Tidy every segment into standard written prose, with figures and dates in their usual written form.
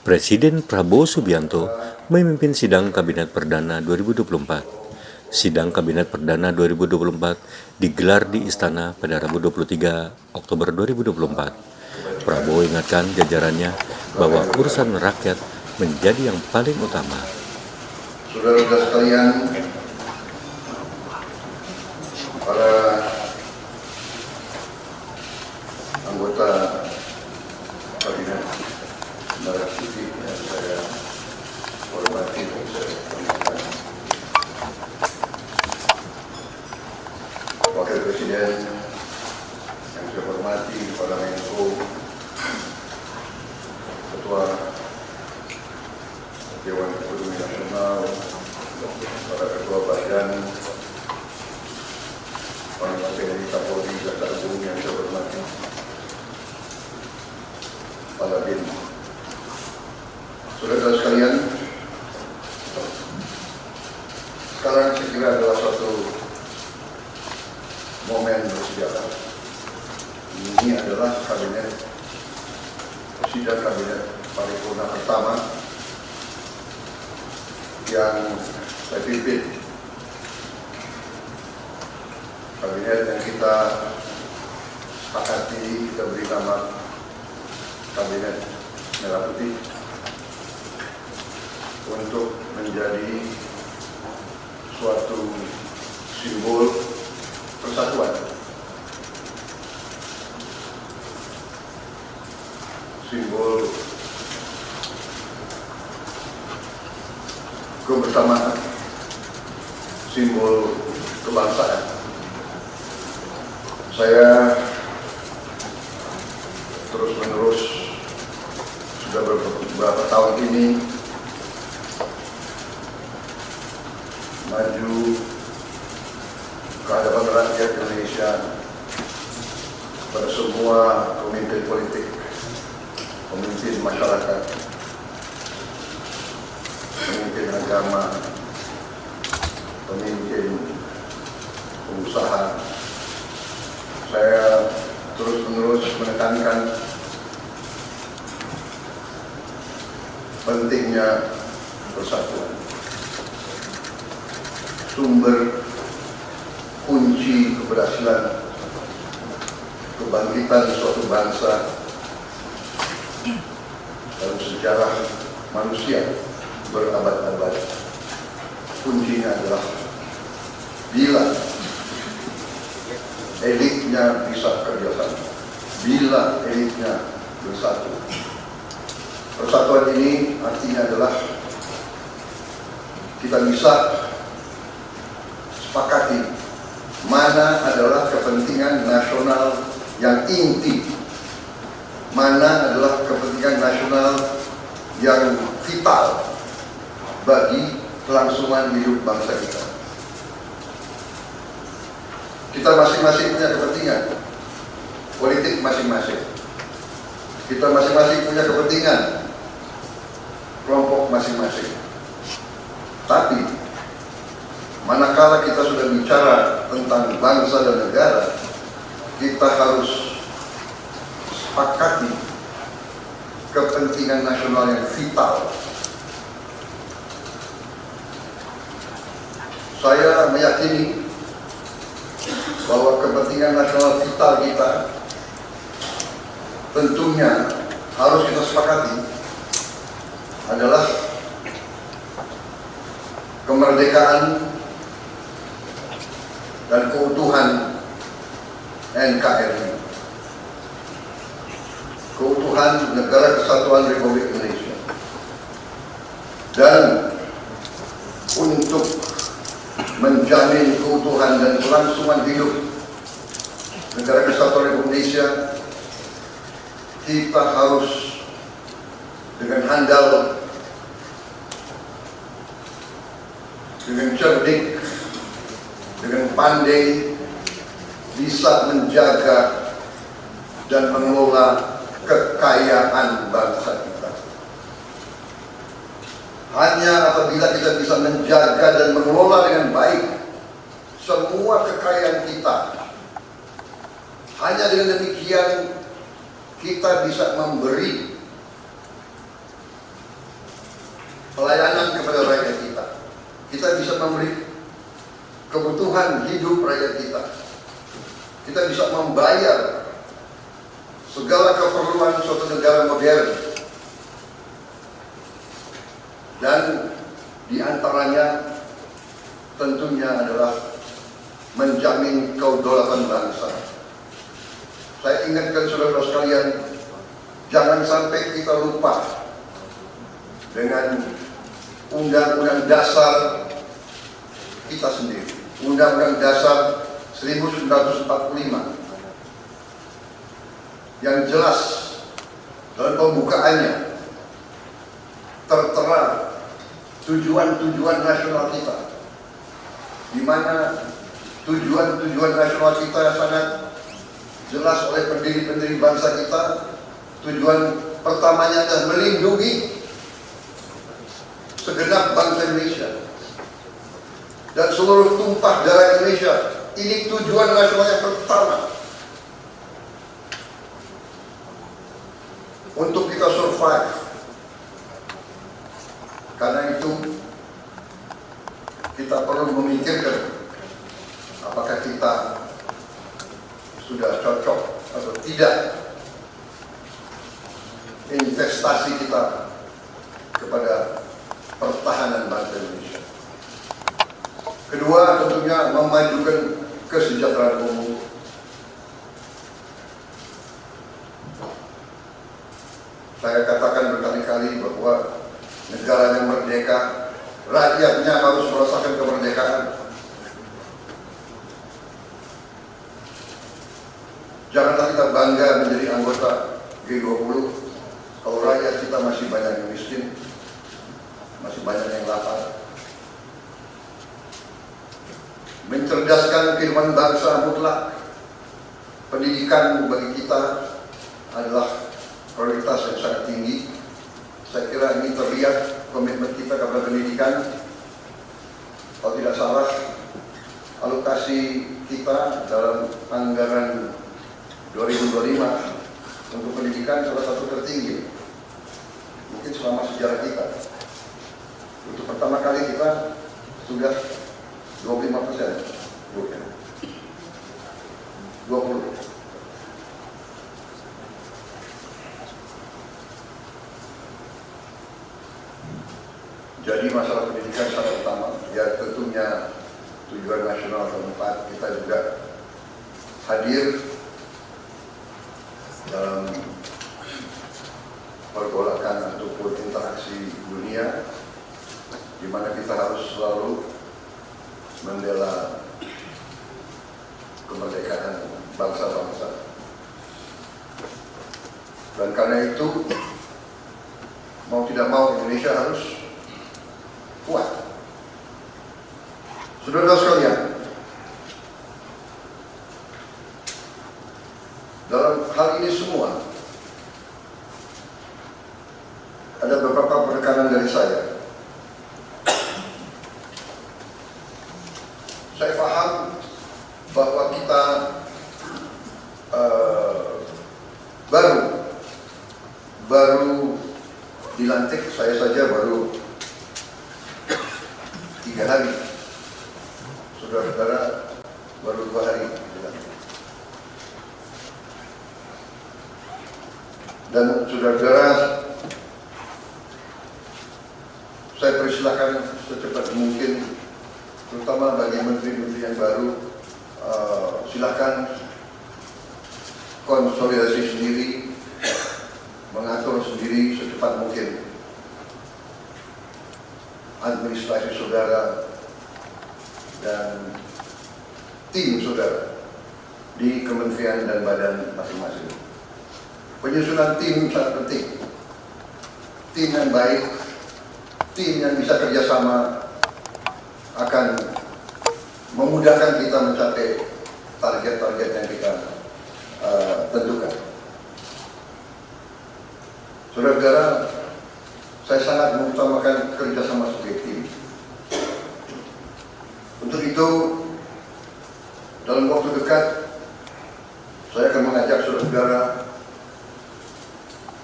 Presiden Prabowo Subianto memimpin sidang Kabinet Perdana 2024. Sidang Kabinet Perdana 2024 digelar di Istana pada Rabu 23 Oktober 2024. Prabowo ingatkan jajarannya bahwa urusan rakyat menjadi yang paling utama. Saudara-saudara sekalian, para anggota Kabinet Merah Putih yang saya hormati dan saya hormatkan, Wakil Presiden yang saya hormati, para Menko, Ketua Dewan Ekonomi Nasional, para Ketua Badan, Panglima TNI, Kapolri, Jaksa Agung yang saya hormati, Kepala BIN. Saudara-saudara sekalian, sekarang saya kira adalah suatu momen bersejarah. Ini adalah sidang kabinet paripurna pertama yang saya pimpin. Kabinet yang kita sepakati, kita beri nama Kabinet Merah Putih untuk menjadi suatu simbol persatuan, simbol kebersamaan, simbol kebangsaan. Saya terus-menerus sudah beberapa tahun ini maju ke hadapan rakyat Indonesia, pada semua pemimpin politik, pemimpin masyarakat, pemimpin agama, pemimpin pengusaha. Saya terus-menerus menekankan pentingnya persatuan. Sumber kunci keberhasilan kebangkitan suatu bangsa dalam sejarah manusia berabad-abad, kuncinya adalah bila elitnya bisa kerjasama, bila elitnya bersatu. Persatuan ini artinya adalah kita bisa sepakati mana adalah kepentingan nasional yang inti, mana adalah kepentingan nasional yang vital bagi kelangsungan hidup bangsa kita. Kita masing-masing punya kepentingan politik masing-masing. Kita masing-masing punya kepentingan kelompok masing-masing. Tapi manakala kita sudah bicara tentang bangsa dan negara, kita harus sepakati kepentingan nasional yang vital. Saya meyakini bahwa kepentingan nasional vital kita tentunya harus kita sepakati adalah kemerdekaan dan keutuhan NKRI, keutuhan Negara Kesatuan Republik Indonesia. Dan untuk menjamin keutuhan dan kelangsungan hidup Negara Kesatuan Republik Indonesia, kita harus dengan handal, dengan cerdik, dengan pandai bisa menjaga dan mengelola kekayaan bangsa kita. Hanya apabila kita bisa menjaga dan mengelola dengan baik semua kekayaan kita, hanya dengan demikian kita bisa memberi pelayanan kepada rakyat kita. Kita bisa memberi kebutuhan hidup rakyat kita. Kita bisa membayar segala keperluan suatu negara modern. Dan diantaranya tentunya adalah menjamin kedaulatan bangsa. Saya ingatkan saudara-saudara sekalian, jangan sampai kita lupa dengan Undang-Undang Dasar kita sendiri, Undang-Undang Dasar 1945, yang jelas dalam pembukaannya tertera tujuan-tujuan nasional kita, di mana tujuan-tujuan nasional kita sangat jelas oleh pendiri-pendiri bangsa kita. Tujuan pertamanya adalah melindungi segenap bangsa Indonesia dan seluruh tumpah darah Indonesia. Ini tujuan nasional yang pertama, untuk kita survive. Karena itu kita perlu memikirkan apakah kita sudah cocok atau tidak investasi kita kepada pertahanan bangsa Indonesia. Kedua, tentunya memajukan kesejahteraan umum. Saya katakan berkali-kali bahwa negara yang merdeka, rakyatnya harus merasakan kemerdekaan. Janganlah kita bangga menjadi anggota G20 kalau rakyat kita masih banyak yang miskin, masih banyak yang lapar. Mencerdaskan kehidupan bangsa mutlak. Pendidikan bagi kita adalah prioritas yang sangat tinggi. Saya kira ini terlihat komitmen kita kepada pendidikan. Kalau tidak salah, alokasi kita dalam anggaran 2025 untuk pendidikan salah satu tertinggi mungkin selama sejarah kita. Untuk pertama kali kita sudah 25%, 20. Jadi masalah pendidikan sangat utama. Ya tentunya tujuan nasional keempat, kita juga hadir dalam pergolakan ataupun interaksi dunia, di mana kita harus selalu membela kemerdekaan bangsa-bangsa. Dan karena itu, mau tidak mau Indonesia harus kuat. Saudara sekalian, dalam hal ini semua ada beberapa penekanan dari saya. Saya paham bahwa kita baru dilantik, saya saja baru 3 hari, saudara-saudara baru 2 hari dilantik. Dan saudara-saudara, saya persilahkan secepat mungkin, terutama bagi menteri-menteri yang baru, silakan konsolidasi sendiri, mengatur sendiri secepat mungkin administrasi saudara dan tim saudara di kementerian dan badan masing-masing. Penyusunan tim sangat penting. Tim yang baik, tim yang bisa kerjasama akan memudahkan kita mencapai target-target yang kita tentukan. Saudara-saudara, saya sangat mengutamakan kerjasama sebagai tim. Untuk itu, dalam waktu dekat, saya akan mengajak saudara-saudara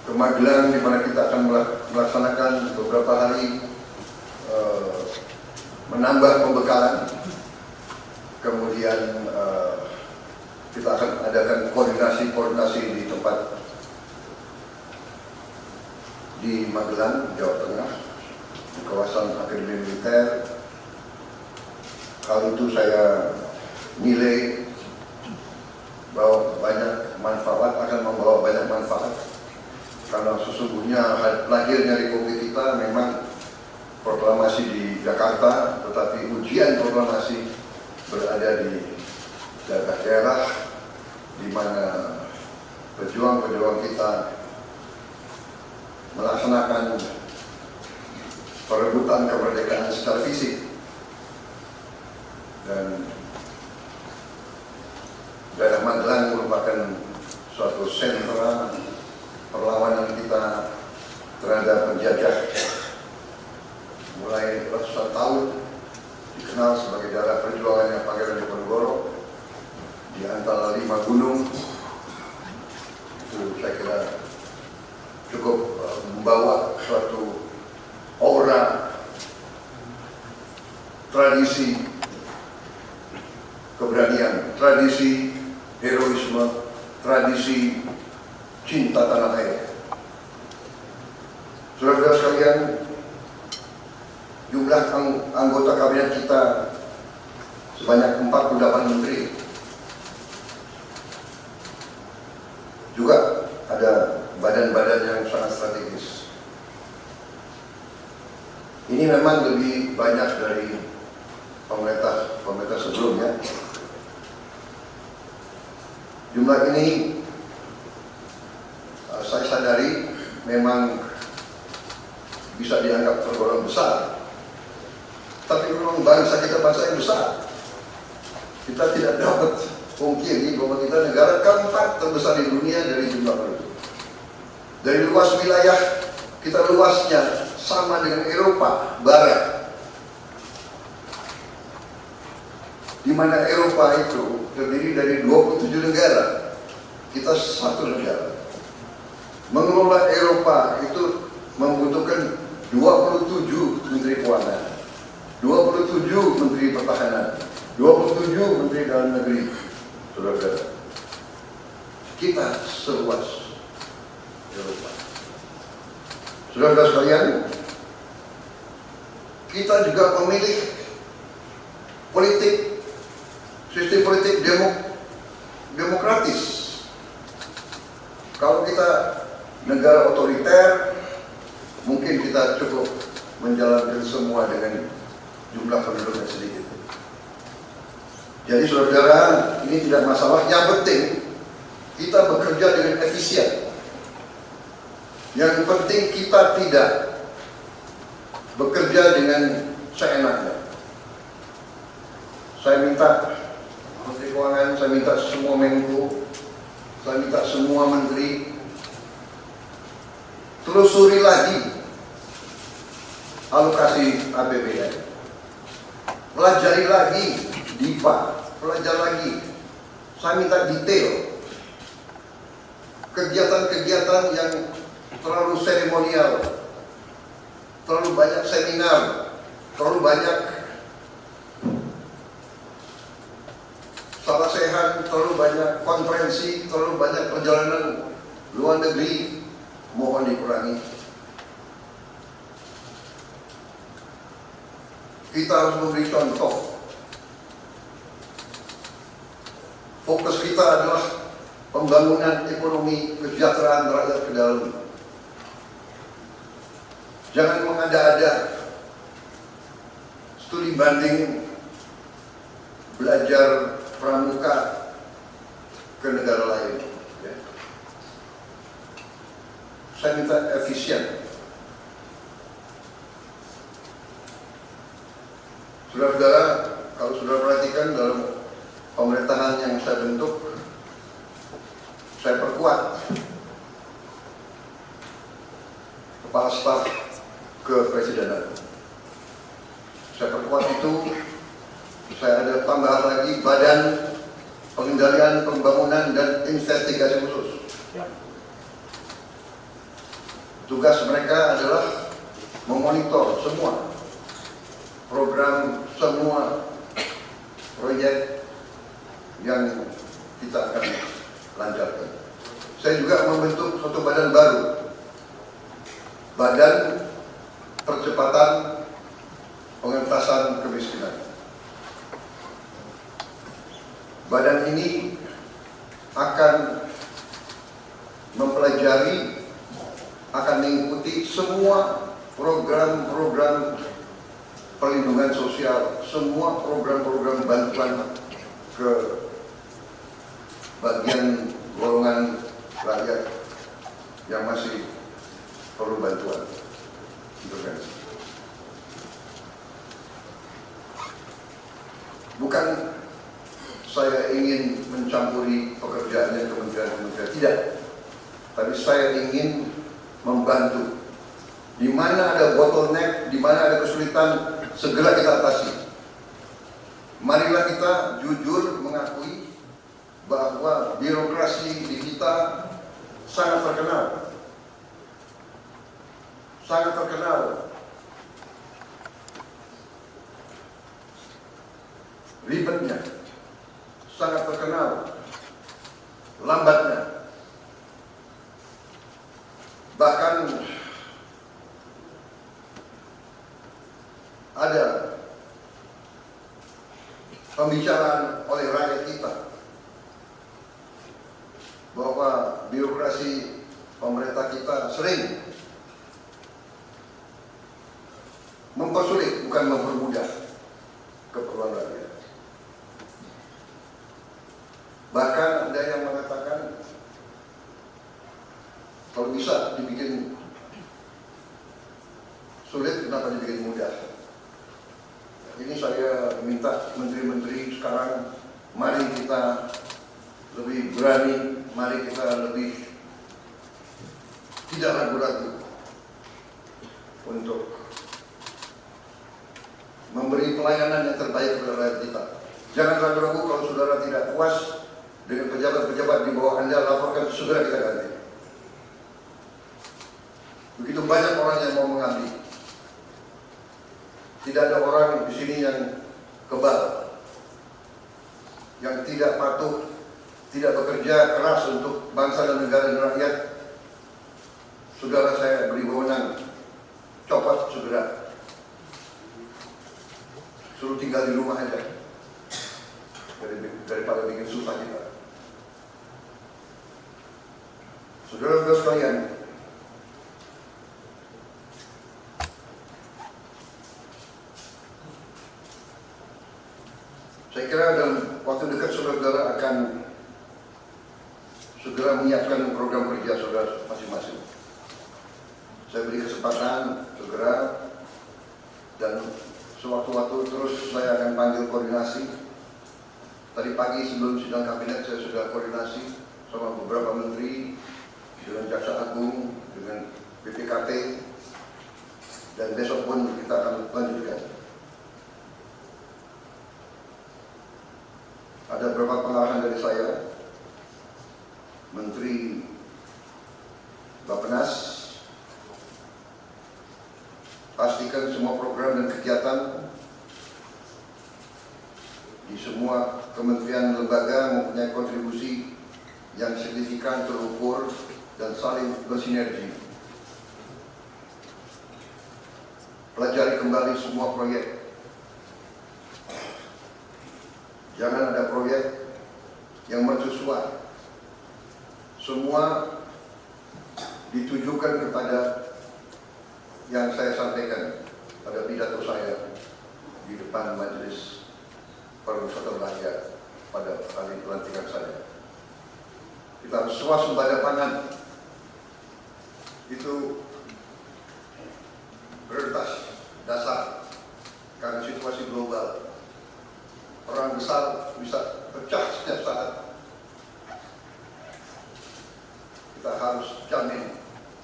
ke Magelang, di mana kita akan melaksanakan beberapa hari menambah pembekalan, kemudian kita akan adakan koordinasi di tempat di Magelang, Jawa Tengah, di kawasan Akademi Militer. Hal itu saya nilai bahwa akan membawa banyak manfaat, karena sesungguhnya lahirnya Republik kita memang proklamasi di Jakarta, tetapi ujian proklamasi berada di daerah-daerah di mana pejuang-pejuang kita melaksanakan perebutan kemerdekaan secara fisik. Dan daerah Magelang merupakan suatu sentra perlawanan kita terhadap penjajah mulai ratusan tahun, dikenal sebagai daerah perjuangannya Pangeran Diponegoro di antara 5 gunung. Itu saya kira cukup membawa suatu aura tradisi keberanian, tradisi heroisme, tradisi cinta tanah air. Saudara-saudara sekalian, jumlah anggota kabinet kita sebanyak 48 menteri. Juga ada badan-badan yang sangat strategis. Ini memang lebih banyak dari pemerintah sebelumnya. Jumlah ini saya sadari memang bisa dianggap tergolong besar, tapi memang bangsa kita bangsa yang besar. Kita tidak dapat pungkiri bahwa kita negara keempat terbesar di dunia dari jumlah penduduk. Dari luas wilayah kita, luasnya sama dengan Eropa Barat, di mana Eropa itu terdiri dari 27 negara, kita satu negara. Mengelola Eropa itu membutuhkan 27 menteri keuangan, 27 menteri pertahanan, 27 menteri dalam negeri. Saudara-saudara, kita seluas Eropa. Saudara-saudara sekalian, kita juga memilih sistem politik demokratis. Kalau kita negara otoriter, mungkin kita cukup menjalankan semua dengan jumlah penduduk yang sedikit. Jadi saudara-saudara, ini tidak masalah. Yang penting kita bekerja dengan efisien. Yang penting kita tidak bekerja dengan seenaknya. Saya minta Menteri Keuangan, saya minta semua Menko, saya minta semua menteri telusuri lagi alokasi APBN, pelajari lagi DIPA, pelajari lagi. Saya minta detail kegiatan-kegiatan yang terlalu seremonial, terlalu banyak seminar, terlalu banyak salah sehat, terlalu banyak konferensi, terlalu banyak perjalanan luar negeri, mohon dikurangi. Kita harus memberi contoh. Fokus kita adalah pembangunan ekonomi, kesejahteraan rakyat ke dalam. Jangan mengada-ada studi banding belajar pramuka ke negara lain. Ya. Saya minta efisien. Saudara-saudara, kalau saudara perhatikan dalam pemerintahan yang saya bentuk, saya perkuat kepala staf kepresidenan. Saya perkuat itu. Saya ada tambahan lagi Badan Pengendalian Pembangunan dan Investigasi Khusus. Tugas mereka adalah memonitor semua program semua proyek yang kita akan lancarkan. Saya juga membentuk suatu badan baru, Badan Percepatan Pengentasan Kemiskinan. Badan ini akan mempelajari, akan mengikuti semua program-program perlindungan sosial, semua program-program bantuan ke bagian golongan rakyat yang masih perlu bantuan. Bukan saya ingin mencampuri pekerjaannya kementerian-kementerian, tidak. Tapi saya ingin membantu. Di mana ada bottleneck, di mana ada kesulitan, segera kita atasi. Marilah kita jujur mengakui bahwa birokrasi di kita sangat terkenal. Sangat terkenal. Ribetnya. Sangat terkenal. Lambatnya. Bahkan ada pembicaraan oleh rakyat kita bahwa birokrasi pemerintah kita sering mempersulit, bukan mempermudah keperluan rakyat. Bahkan ada yang mengatakan kalau bisa dibikin sulit, kenapa dibikin mudah? Ini saya minta menteri-menteri sekarang, mari kita lebih berani, mari kita lebih tidak ragu-ragu untuk memberi pelayanan yang terbaik kepada rakyat kita. Jangan ragu-ragu kalau saudara tidak puas dengan pejabat-pejabat di bawah Anda, laporkan, segera kita ganti. Begitu banyak orang yang mau mengabdi. Tidak ada orang di sini yang kebal, yang tidak patuh, tidak bekerja keras untuk bangsa dan negara dan rakyat. Saudara saya beri wewenang, copot segera. Suruh tinggal di rumah aja, daripada bikin susah kita. Saudara-saudara sekalian, saya kira dalam waktu dekat saudara-saudara akan segera menyiapkan program kerja saudara masing-masing. Saya beri kesempatan segera, dan sewaktu-waktu terus saya akan panggil koordinasi. Tadi pagi sebelum sidang kabinet saya sudah koordinasi sama beberapa menteri, dengan Jaksa Agung, dengan BPKT, dan besok pun kita akan lanjutkan. Ada beberapa pengarahan dari saya, Menteri Bappenas, pastikan semua program dan kegiatan di semua kementerian lembaga mempunyai kontribusi yang signifikan, terukur, dan saling bersinergi. Pelajari kembali semua proyek. Jangan ada proyek yang mercusuar. Semua ditujukan kepada yang saya sampaikan pada pidato saya di depan Majelis Permusyawaratan Rakyat pada kali pelantikan saya. Kita harus swasembada pangan. Itu prioritas dasar karena situasi global. Perang besar bisa pecah setiap saat. Kita harus jamin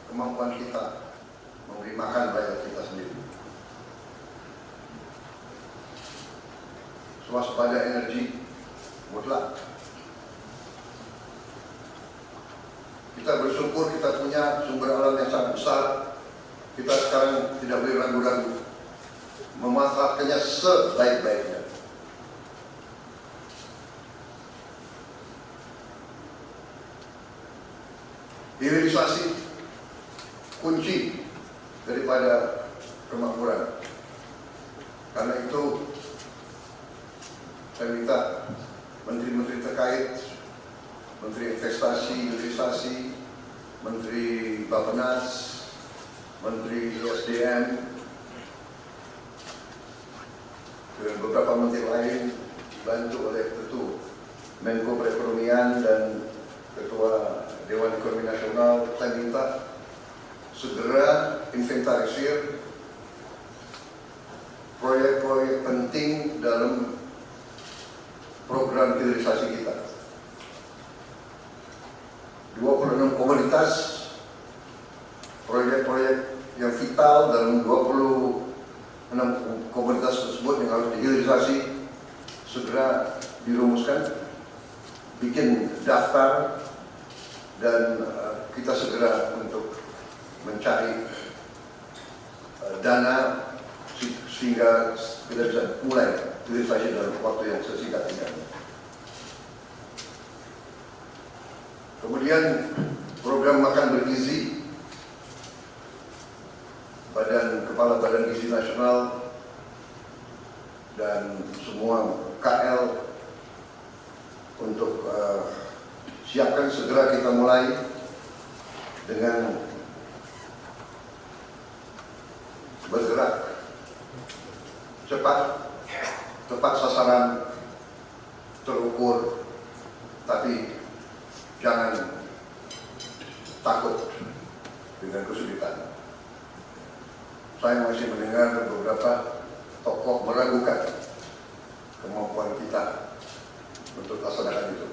kemampuan kita memberi makan rakyat kita sendiri. Swasembada energi mutlak. Kita bersyukur kita punya sumber alam yang sangat besar. Kita sekarang tidak boleh ragu-ragu. memanfaatkannya sebaik-baiknya. Hilirisasi kunci daripada kemakmuran. Karena itu saya minta menteri-menteri terkait, Menteri Investasi, Hilirisasi, Menteri Bappenas, Menteri SDM, dan beberapa menteri lain dibantu oleh Ketua Menko Perekonomian dan Ketua Dewan Ekonomi Nasional. Saya minta segera inventarisir proyek-proyek penting dalam program hilirisasi kita. 26 komoditas, proyek-proyek yang vital dalam 26 komoditas tersebut yang harus dihilirisasi segera dirumuskan, bikin daftar, dan kita segera untuk mencari dana sehingga kita bisa mulai hilirisasi dalam waktu yang sesingkat-singkatnya. Kemudian program makan bergizi, Kepala Badan Gizi Nasional dan semua KL untuk siapkan segera kita mulai dengan bergerak cepat, tepat sasaran, terukur, tapi jangan takut dengan kesulitan. Saya masih mendengar beberapa tokoh meragukan kemampuan kita untuk laksanakan itu.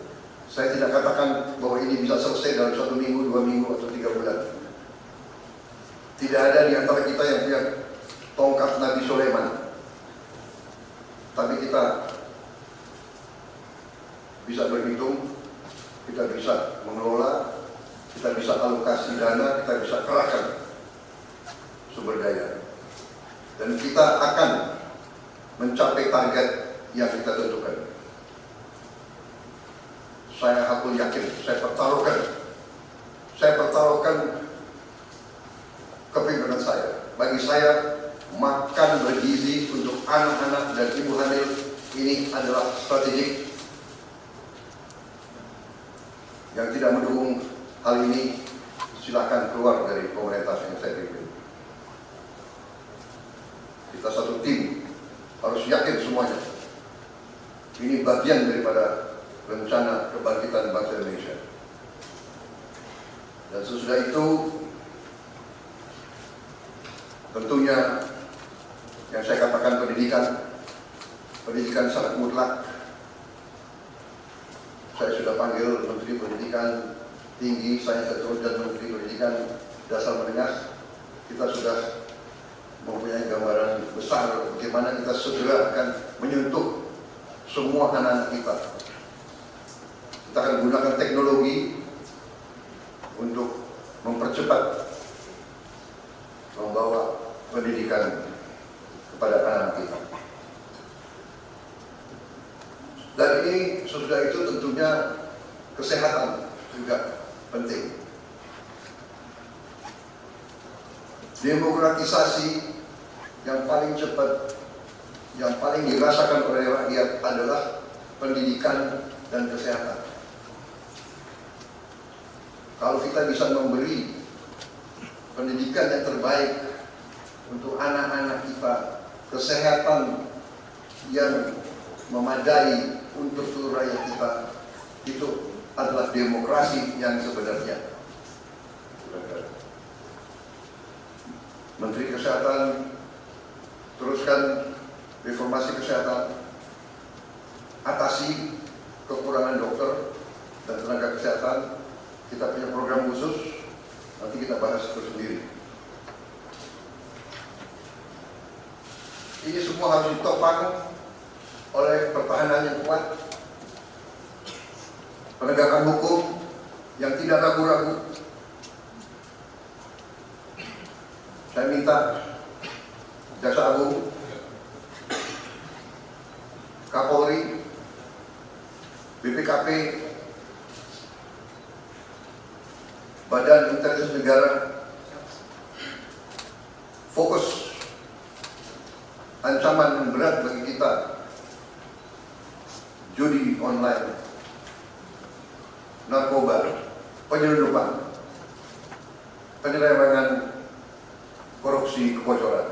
Saya tidak katakan bahwa ini bisa selesai dalam 1 minggu, 2 minggu, atau 3 bulan. Tidak ada di antara kita yang punya tongkat Nabi Sulaiman. Tapi kita bisa berhitung, kita bisa mengelola, kita bisa alokasi dana, kita bisa kerahkan sumber daya. Dan kita akan mencapai target yang kita tentukan. Saya hakul yakin, saya pertaruhkan kepimpinan saya. Bagi saya, makan bergizi untuk anak-anak dan ibu hamil ini adalah strategik. Yang tidak mendukung hal ini, silakan keluar dari pemerintah yang saya pimpin. Kita satu tim, harus yakin semuanya. Ini bagian daripada rencana kebangkitan bangsa Indonesia. Dan sesudah itu, tentunya yang saya katakan pendidikan sangat mutlak. Saya sudah panggil Menteri Pendidikan Tinggi, saya dan Menteri Pendidikan Dasar Menengah. Kita sudah mempunyai gambaran besar bagaimana kita segera akan menyentuh semua anak-anak kita. Kita akan gunakan teknologi untuk mempercepat membawa pendidikan kepada anak-anak kita. Dan ini sudah itu tentunya kesehatan juga penting. Demokratisasi yang paling cepat, yang paling dirasakan oleh rakyat adalah pendidikan dan kesehatan. Kalau kita bisa memberi pendidikan yang terbaik untuk anak-anak kita, kesehatan yang memadai untuk seluruh rakyat kita, itu adalah demokrasi yang sebenarnya. Menteri Kesehatan teruskan reformasi kesehatan, atasi kekurangan dokter dan tenaga kesehatan. Kita punya program khusus, nanti kita bahas tersendiri. Ini semua harus ditopang oleh pertahanan yang kuat, penegakan hukum yang tidak ragu-ragu. Saya minta Jaksa Agung Kapolri, BPKP, Badan Intelijen Negara fokus ancaman yang berat bagi kita, judi online, narkoba, penyelundupan, penyelewengan, korupsi, kebocoran.